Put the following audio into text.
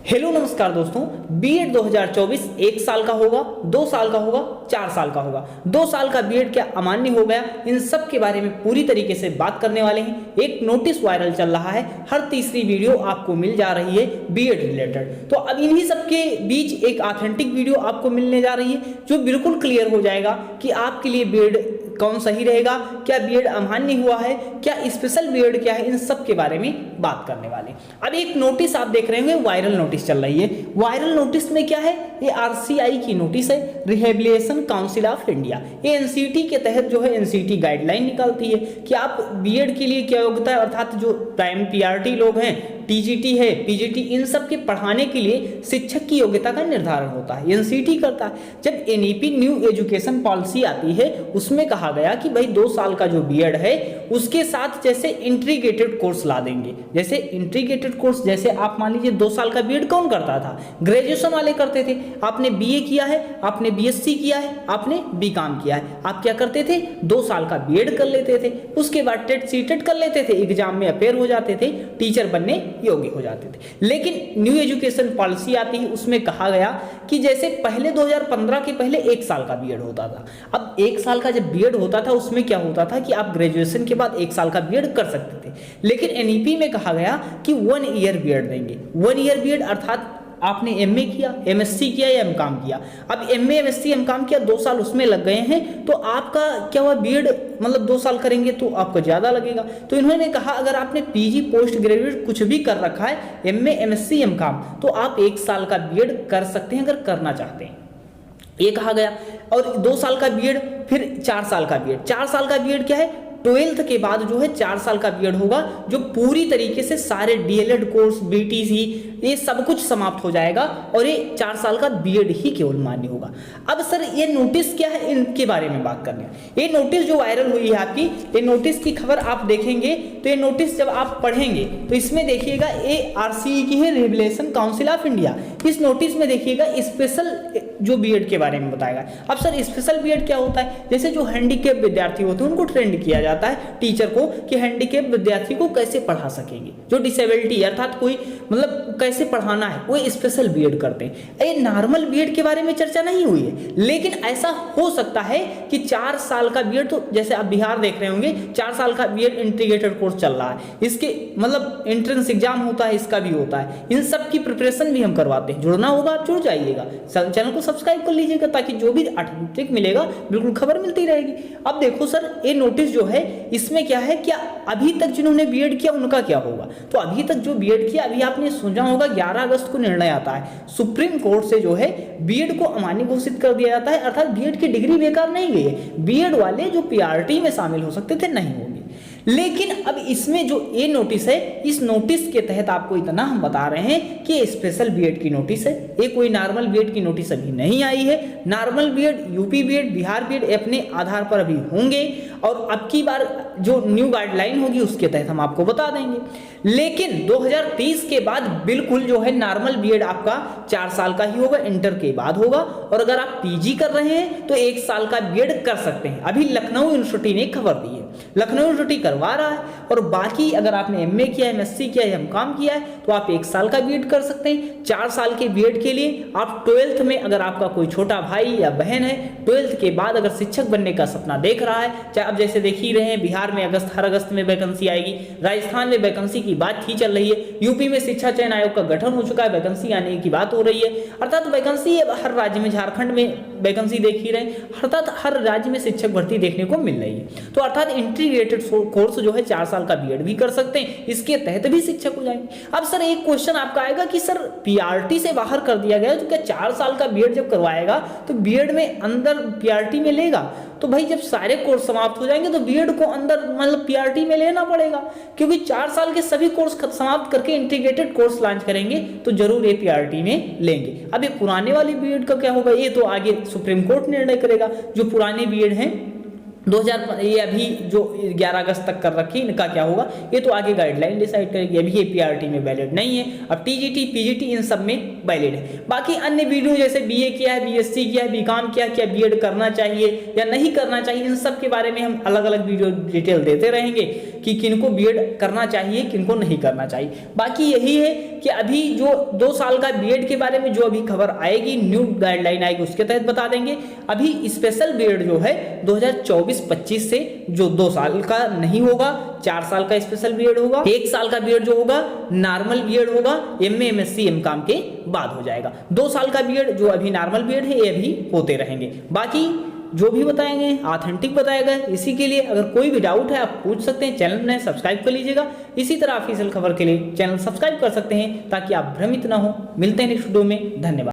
Hello नमस्कार दोस्तों, BEd 2024 1 साल का होगा, 2 साल का होगा, 4 साल का होगा। 2 साल का बीएड क्या अमान्य हो गया, इन सब के बारे में पूरी तरीके से बात करने वाले हैं। एक नोटिस वायरल चल रहा है, हर तीसरी वीडियो आपको मिल जा रही है बीएड रिलेटेड। तो अब इन्हीं सब के बीच एक ऑथेंटिक वीडियो आपको मिलने जा रही है जो बिल्कुल क्लियर हो जाएगा कि आपके लिए बीएड कौन सही रहेगा, क्या बीएड अमान्य हुआ है, क्या स्पेशल बीएड क्या है, इन सब के बारे में बात करने वाले। अब एक नोटिस आप देख रहे होंगे, वायरल नोटिस चल रही है। वायरल नोटिस में क्या है, ये आरसीआई की नोटिस है, रिहेबिलिटेशन काउंसिल ऑफ इंडिया। ये एनसीटी के तहत जो है एनसीटी गाइडलाइन निकालती है कि आप बीएड के लिए क्या योग्यता है, अर्थात जो प्राइम पीआरटी लोग हैं, टीजीटी है, पीजीटी, इन सब के पढ़ाने के लिए शिक्षक की योग्यता का निर्धारण होता है, एनसीटी करता है। जब एनईपी न्यू एजुकेशन पॉलिसी आती है, उसमें कहा गया कि भाई 2 साल का जो बीएड है उसके साथ जैसे इंटीग्रेटेड कोर्स ला देंगे। जैसे इंटीग्रेटेड कोर्स, जैसे आप मान लीजिए 2 साल का बीएड कौन करता था, ग्रेजुएशन वाले करते थे। आपने बीए किया है, आपने बीएससी किया है, आपने बीकॉम किया है, आप क्या करते थे, 2 साल का बीएड कर लेते थे, उसके बाद टेट सीटेट कर लेते थे, एग्जाम में अपेयर हो जाते थे, टीचर बनने योग्य हो जाते थे। लेकिन न्यू एजुकेशन पॉलिसी आती है, उसमें कहा गया कि जैसे पहले 2015 के पहले 1 साल का बीएड होता था। अब 1 साल का जब बीएड होता था उसमें क्या होता था कि आप ग्रेजुएशन के बाद 1 साल का बीएड कर सकते थे। लेकिन एनईपी में कहा गया कि 1 ईयर बीएड देंगे। 1 ईयर बीएड अर्थात आपने एमए किया, एमएससी किया या एमकॉम किया। अब एमए, एमएससी, एमकॉम किया, 2 साल उसमें लग गए हैं, तो आपका क्या हुआ, बीएड मतलब 2 साल करेंगे तो आपको ज्यादा लगेगा। तो इन्होंने कहा अगर आपने पीजी, पोस्ट ग्रेजुएट कुछ भी कर रखा है, एमए, एमएससी, एमकॉम, तो आप 1 साल का बीएड कर सकते हैं अगर करना चाहते हैं, ये कहा गया। और 2 साल का बीएड, फिर 4 साल का बीएड। 4 साल का बीएड क्या है, 12th के बाद जो है 4 साल का बीएड होगा, जो पूरी तरीके से सारे डीएलएड कोर्स, बीटीसी, ये सब कुछ समाप्त हो जाएगा और ये 4 साल का बीएड ही केवल मान्य होगा। अब सर ये नोटिस क्या है, इनके बारे में बात करनी है। ये नोटिस जो वायरल हुई है आपकी, ये नोटिस की खबर आप देखेंगे तो ये नोटिस जब आप पढ़ेंगे तो इसमें देखिएगा ये आरसीई की है, रिहेबिलिटेशन काउंसिल ऑफ इंडिया। इस नोटिस में देखिएगा स्पेशल जो बीएड के बारे में बताएगा। अब सर स्पेशल बीएड क्या होता है, जैसे जो हैंडीकैप विद्यार्थी होते हैं उनको ट्रेंड किया जाता है टीचर को कि हैंडीकैप विद्यार्थी को कैसे पढ़ा सकेंगे, जो डिसेबिलिटी अर्थात कोई मतलब कैसे पढ़ाना है, वो स्पेशल बीएड करते हैं। ये नॉर्मल बीएड के बारे में चर्चा नहीं हुई है, लेकिन ऐसा हो सकता है कि 4 साल का बीएड, तो जैसे आप बिहार देख रहे होंगे 4 साल का बीएड इंटीग्रेटेड कोर्स चल रहा है, इसके मतलब एंट्रेंस एग्जाम होता है, इसका भी होता है, इन सब की प्रिपरेशन भी हम करवाते हैं। जुड़ना होगा आप जुड़ जाइएगा, चैनल को सब्सक्राइब कर लीजिएगा ताकि जो भी ऑथेंटिक मिलेगा बिल्कुल खबर मिलती रहेगी। अब देखो सर ये नोटिस जो है इसमें क्या है, क्या अभी तक जिन्होंने बीएड किया उनका क्या होगा। तो अभी तक जो बीएड किया, अभी आपने सुना होगा 11 अगस्त को निर्णय आता है सुप्रीम कोर्ट से, जो है बीएड को अमान्य घोषित कर दिया जाता है, अर्थात बीएड की डिग्री बेकार नहीं गई है, बीएड वाले जो पीआरटी में शामिल हो सकते थे नहीं होंगे। लेकिन अब इसमें जो ये नोटिस है, इस नोटिस के तहत आपको इतना हम बता रहे हैं कि स्पेशल बीएड की नोटिस है, ये कोई नॉर्मल बीएड की नोटिस अभी नहीं आई है। Normal BEd, UP BEd, Bihar BEd अपने आधार पर अभी होंगे और अब की बार जो न्यू गाइडलाइन होगी उसके तहत हम आपको बता देंगे। लेकिन 2030 के बाद बिल्कुल जो है नॉर्मल बीएड आपका 4 साल का ही होगा, इंटर के बाद होगा। और अगर आप पीजी कर रहे हैं तो 1 साल का बीएड कर सकते हैं। अभी लखनऊ यूनिवर्सिटी ने खबर दी है, लखनऊ यूनिवर्सिटी करवा रहा है। और बाकी अगर आपने एमए किया है, एमएससी किया है, एमकॉम किया है, तो आप 1 साल का बीएड कर सकते हैं। 4 साल के बीएड के लिए आप 12th में, अगर आपका कोई छोटा भाई या बहन है 12th के बाद अगर शिक्षक बनने का सपना देख रहा है, चाहे अब जैसे देख ही रहे हैं बिहार में हर अगस्त में वैकेंसी आएगी, राजस्थान में वैकेंसी की बात ही चल रही है, यूपी में शिक्षा चयन आयोग का गठन हो चुका है, वैकेंसी आने की बात हो रही है। अर्थात वैकेंसी हर राज्य में, झारखंड में वैकेंसी देख ही रहे, अर्थात हर राज्य में शिक्षक भर्ती देखने को मिल रही है। तो अर्थात इंटीग्रेटेड कोर्स जो है 4 साल का बीएड भी कर सकते हैं, इसके तहत भी शिक्षक हो जाएंगे। अब सर एक क्वेश्चन आपका आएगा कि सर पीआरटी से बाहर कर दिया गया, तो क्या 4 साल का बीएड जब करवाएगा तो बीएड में अंदर पीआरटी में लेगा? तो भाई जब सारे कोर्स समाप्त हो जाएंगे तो बीएड को अंदर मतलब पीआरटी में लेना पड़ेगा, क्योंकि 4 साल के सभी कोर्स समाप्त करके इंटीग्रेटेड कोर्स लॉन्च करेंगे तो जरूर ये पीआरटी में लेंगे। अब ये पुराने वाली बीएड का क्या होगा, ये तो आगे सुप्रीम कोर्ट निर्णय करेगा। जो पुराने बीएड हैं 2000, ये अभी जो 11 अगस्त तक कर रखी, इनका क्या होगा ये तो आगे गाइडलाइन डिसाइड करेगी। अभी ये पीआरटी में वैलिड नहीं है, अब टीजीटी, पीजीटी इन सब में वैलिड है। बाकी अन्य वीडियो जैसे बीए किया है, बीएससी किया है, बीकॉम किया, क्या बीएड करना चाहिए या नहीं करना चाहिए, इन सब के बारे में हम अलग अलग वीडियो डिटेल देते रहेंगे। कि किनको बीएड करना चाहिए, किनको नहीं करना चाहिए। बाकी यही है कि अभी जो 2 साल का बीएड के बारे में जो अभी खबर आएगी, न्यू गाइडलाइन आएगी, उसके तहत बता देंगे। अभी स्पेशल बीएड जो है 2024-25 से जो 2 साल का नहीं होगा, 4 साल का स्पेशल बीएड होगा। 1 साल का बीएड जो होगा नॉर्मल बीएड होगा, एमए एमएससी एमकॉम के बाद हो जाएगा। 2 साल का बीएड जो अभी नॉर्मल बीएड है ये भी होते रहेंगे। बाकी जो भी बताएंगे ऑथेंटिक बताएगा। इसी के लिए अगर कोई भी डाउट है आप पूछ सकते हैं, चैनल में सब्सक्राइब कर लीजिएगा। इसी तरह ऑफिशियल खबर के लिए चैनल सब्सक्राइब कर सकते हैं ताकि आप भ्रमित ना हो। मिलते हैं नेक्स्ट वीडियो में, धन्यवाद।